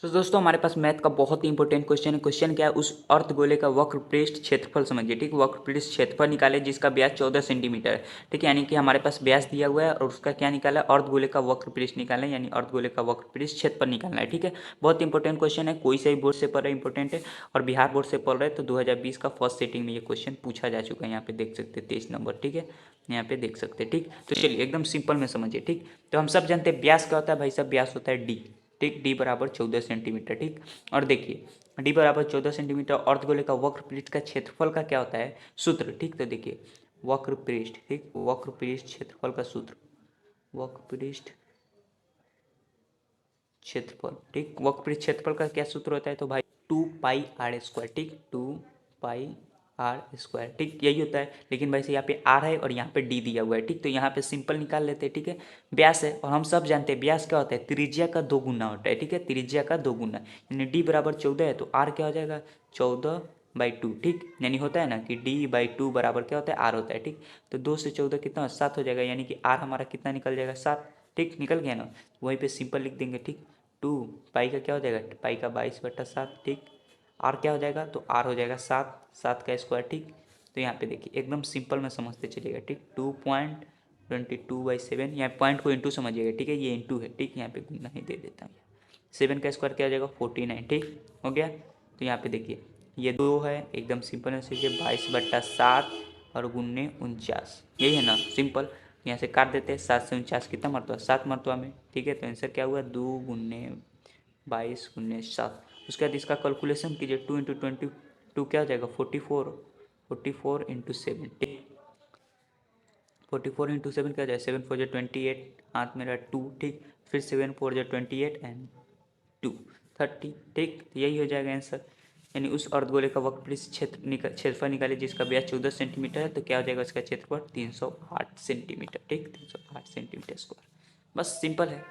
तो दोस्तों हमारे पास मैथ का बहुत ही इंपॉर्टेंट क्वेश्चन है। क्वेश्चन क्या है, उस अर्धगोले का वक्र पृष्ठ क्षेत्रफल समझिए। ठीक, वक्र पृष्ठ क्षेत्रफल निकाले जिसका व्यास 14 सेंटीमीटर है। ठीक है, यानी कि हमारे पास व्यास दिया हुआ है और उसका क्या निकाला है, अर्धगोले का वक्र पृष्ठ निकालना है, यानी अर्धगोले का वक्र पृष्ठ क्षेत्रफल निकालना है। ठीक है, बहुत इंपॉर्टेंट क्वेश्चन है, कोई से भी बोर्ड से पढ़ रहे इंपॉर्टेंट है और बिहार बोर्ड से पढ़ रहे तो 2020 का फर्स्ट सेटिंग में ये क्वेश्चन पूछा जा चुका है। यहाँ पे देख सकते हैं 23 नंबर। ठीक है, यहाँ पे देख सकते हैं। ठीक, तो चलिए एकदम सिंपल में समझिए। ठीक, तो हम सब जानते हैं व्यास क्या होता है भाई साहब, व्यास होता है डी। ठीक, डी बराबर 14 सेंटीमीटर। ठीक, और देखिए डी बराबर 14 सेंटीमीटर, अर्धगोले का वक्र पृष्ठ का क्षेत्रफल का क्या होता है सूत्र। ठीक, तो देखिए वक्र पृष्ठ, ठीक, वक्र पृष्ठ क्षेत्रफल का सूत्र, वक्र पृष्ठ क्षेत्रफल। ठीक, वक्र पृष्ठ क्षेत्रफल का क्या सूत्र होता है, तो भाई 2 पाई r²। ठीक, 2 पाई r²। ठीक, यही होता है, लेकिन वैसे यहाँ पे r है और यहाँ पे d दिया हुआ है। ठीक, तो यहाँ पे सिंपल निकाल लेते हैं। ठीक है, व्यास है और हम सब जानते हैं व्यास क्या होता है, त्रिज्या का 2 गुना होता है। ठीक है, त्रिज्या का 2 गुना, यानी d बराबर 14 है तो r क्या हो जाएगा 14/2। ठीक, यानी होता है ना कि d/2 बराबर क्या होता है r होता है। ठीक, तो 2 से 14 कितना 7 हो जाएगा, यानी कि r हमारा कितना निकल जाएगा 7। ठीक, निकल गया ना, वहीं पे सिंपल लिख देंगे। ठीक, 2 पाई का क्या हो जाएगा, पाई का 22/7। ठीक, आर क्या हो जाएगा, तो आर हो जाएगा 7, 7 का स्क्वायर। ठीक, तो यहाँ पे देखिए एकदम सिंपल में समझते चलिएगा। ठीक, 2.22/7, यहाँ पॉइंट को इंटू समझिएगा। ठीक है, ये इंटू है। ठीक, यहाँ पे गुना ही दे देता हूँ। 7 का स्क्वायर क्या हो जाएगा 49। ठीक, हो गया। तो यहाँ पे देखिए ये 2 है, एकदम सिंपल में सीखिए 22/7 और गुन्ने 49, यही है ना सिंपल। यहाँ से काट देते हैं, 7 से 49 कितना मरतबा 7 मरतबा में। ठीक है, तो आंसर क्या हुआ 2 गुन्ने 22 गुन्ने 7। उसके बाद इसका कैलकुलेशन कीजिए, 2 × 22 क्या हो जाएगा 44, 44 × 7। ठीक, 44 × 7 क्या हो जाएगा 7 4 जो 28, हाथ मेरा 2। ठीक, फिर 7 4 जो 28 एंड 2 30। ठीक, तो यही हो जाएगा आंसर, यानी उस अर्धगोले का वक्रपृष्ठ क्षेत्रफल निकाले जिसका व्यास 14 सेंटीमीटर है, तो क्या हो जाएगा उसका क्षेत्रफल 308 सेंटीमीटर। ठीक, 308 सेंटीमीटर स्क्वायर। बस सिंपल है।